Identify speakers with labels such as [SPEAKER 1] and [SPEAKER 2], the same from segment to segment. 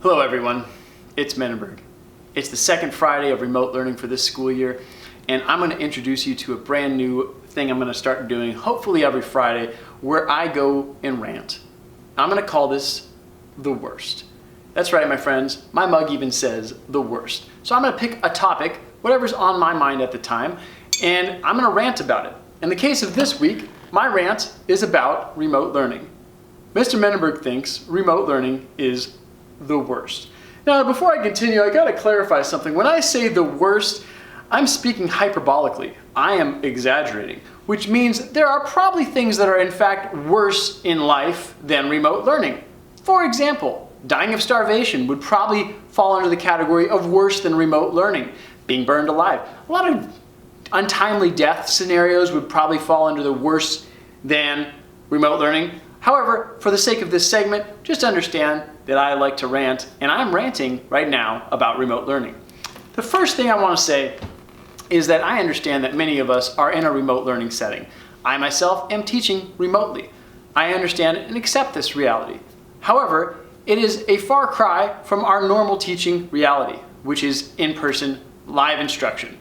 [SPEAKER 1] Hello everyone, it's Menenberg. It's the second Friday of remote learning for this school year, and I'm going to introduce you to a brand new thing I'm going to start doing, hopefully every Friday, where I go and rant. I'm going to call this the worst. That's right, my friends, my mug even says the worst. So I'm going to pick a topic, whatever's on my mind at the time, and I'm going to rant about it. In the case of this week, my rant is about remote learning. Mr. Menenberg thinks remote learning is the worst. Now, before I continue, I gotta clarify something. When I say the worst, I'm speaking hyperbolically. I am exaggerating, which means there are probably things that are in fact worse in life than remote learning. For example, dying of starvation would probably fall under the category of worse than remote learning. Being burned alive. A lot of untimely death scenarios would probably fall under the worse than remote learning. However, for the sake of this segment, just understand that I like to rant, and I'm ranting right now about remote learning. The first thing I want to say is that I understand that many of us are in a remote learning setting. I myself am teaching remotely. I understand and accept this reality. However, it is a far cry from our normal teaching reality, which is in-person live instruction.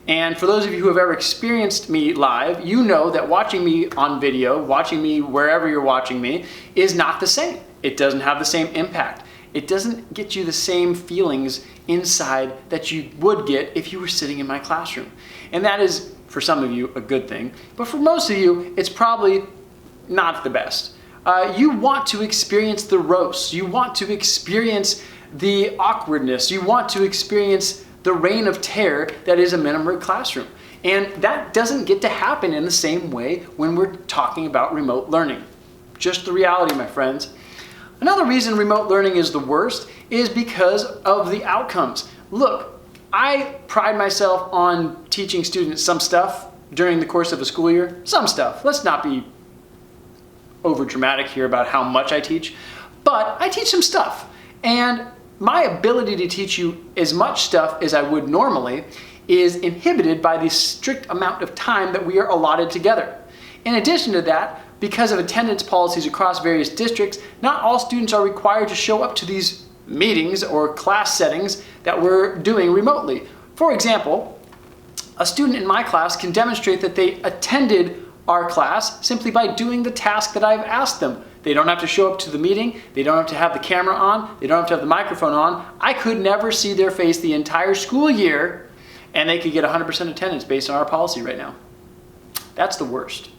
[SPEAKER 1] And for those of you who have ever experienced me live, you know that watching me on video, watching me wherever you're watching me, is not the same. It doesn't have the same impact. It doesn't get you the same feelings inside that you would get if you were sitting in my classroom. And that is, for some of you, a good thing. But for most of you, it's probably not the best. You want to experience the roast. You want to experience the awkwardness. You want to experience the reign of terror that is a Menenberg classroom. And that doesn't get to happen in the same way when we're talking about remote learning. Just the reality, my friends. Another reason remote learning is the worst is because of the outcomes. Look, I pride myself on teaching students some stuff during the course of a school year. Some stuff. Let's not be over dramatic here about how much I teach, but I teach some stuff. And my ability to teach you as much stuff as I would normally is inhibited by the strict amount of time that we are allotted together. In addition to that, because of attendance policies across various districts, not all students are required to show up to these meetings or class settings that we're doing remotely. For example, a student in my class can demonstrate that they attended our class simply by doing the task that I've asked them. They don't have to show up to the meeting. They don't have to have the camera on. They don't have to have the microphone on. I could never see their face the entire school year, and they could get 100% attendance based on our policy right now. That's the worst.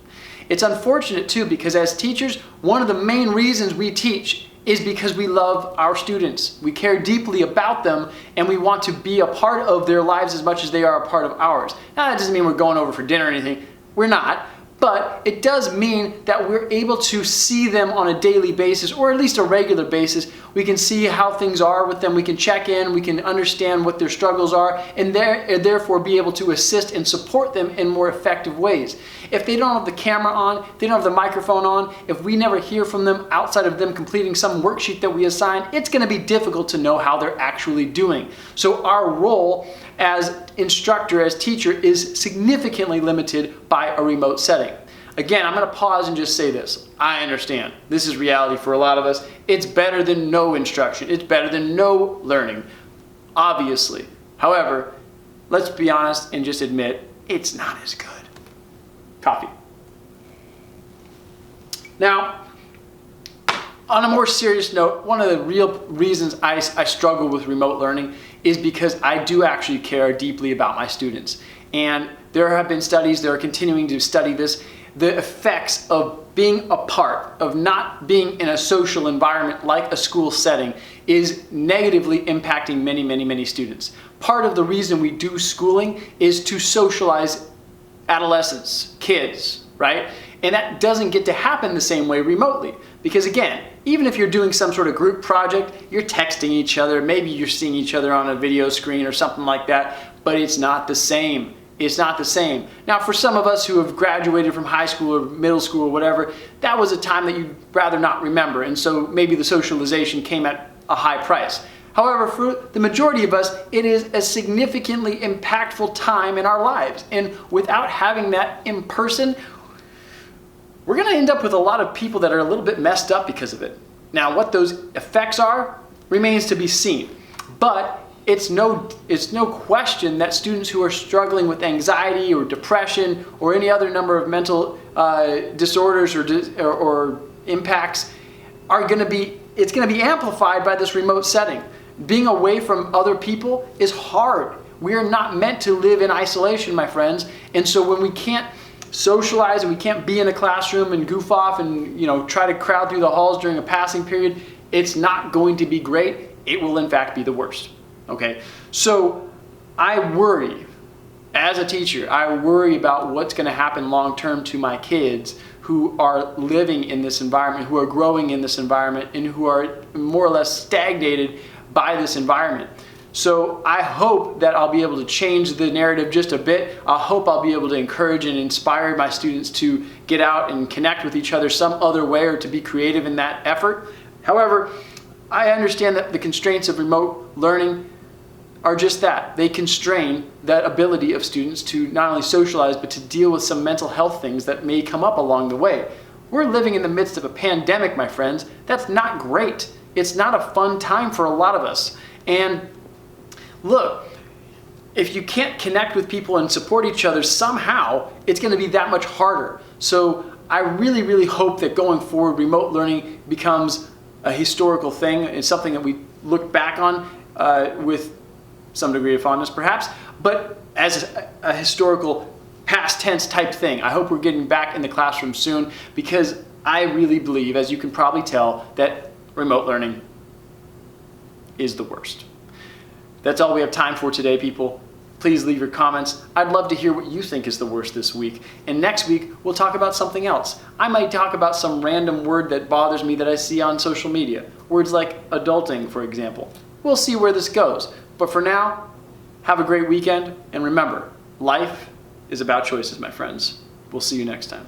[SPEAKER 1] It's unfortunate too, because as teachers, one of the main reasons we teach is because we love our students. We care deeply about them, and we want to be a part of their lives as much as they are a part of ours. Now, that doesn't mean we're going over for dinner or anything. We're not. But it does mean that we're able to see them on a daily basis, or at least a regular basis. We can see how things are with them. We can check in. We can understand what their struggles are, and therefore be able to assist and support them in more effective ways. If they don't have the camera on, if they don't have the microphone on, if we never hear from them outside of them completing some worksheet that we assign, it's going to be difficult to know how they're actually doing. So our role as instructor, as teacher, is significantly limited by a remote setting. Again, I'm going to pause and just say this. I understand. This is reality for a lot of us. It's better than no instruction. It's better than no learning, obviously. However, let's be honest and just admit it's not as good. Coffee. Now, on a more serious note, one of the real reasons I struggle with remote learning is because I do actually care deeply about my students. And there have been studies that are continuing to study this, the effects of being apart, of not being in a social environment like a school setting, is negatively impacting many, many, many students. Part of the reason we do schooling is to socialize adolescents, kids, right? And that doesn't get to happen the same way remotely. Because again, even if you're doing some sort of group project, you're texting each other, maybe you're seeing each other on a video screen or something like that, but it's not the same. It's not the same. Now, for some of us who have graduated from high school or middle school or whatever, that was a time that you'd rather not remember, and so maybe the socialization came at a high price. However, for the majority of us, it is a significantly impactful time in our lives, and without having that in person, we're going to end up with a lot of people that are a little bit messed up because of it. Now, what those effects are, remains to be seen. But it's no question that students who are struggling with anxiety or depression or any other number of mental disorders or impacts it's going to be amplified by this remote setting. Being away from other people is hard. We are not meant to live in isolation, my friends. And so when we can't socialize and we can't be in a classroom and goof off and try to crowd through the halls during a passing period, it's not going to be great. It will in fact be the worst. Okay? So I worry, as a teacher, I worry about what's going to happen long term to my kids who are living in this environment, who are growing in this environment, and who are more or less stagnated by this environment. So I hope that I'll be able to change the narrative just a bit. I hope I'll be able to encourage and inspire my students to get out and connect with each other some other way, or to be creative in that effort. However, I understand that the constraints of remote learning are just that. They constrain that ability of students to not only socialize, but to deal with some mental health things that may come up along the way. We're living in the midst of a pandemic, my friends. That's not great. It's not a fun time for a lot of us. And look, if you can't connect with people and support each other somehow, it's going to be that much harder. So I really, really hope that going forward, remote learning becomes a historical thing. It's something that we look back on with some degree of fondness perhaps, but as a historical past tense type thing. I hope we're getting back in the classroom soon, because I really believe, as you can probably tell, that remote learning is the worst. That's all we have time for today, people. Please leave your comments. I'd love to hear what you think is the worst this week. And next week, we'll talk about something else. I might talk about some random word that bothers me that I see on social media. Words like adulting, for example. We'll see where this goes. But for now, have a great weekend. And remember, life is about choices, my friends. We'll see you next time.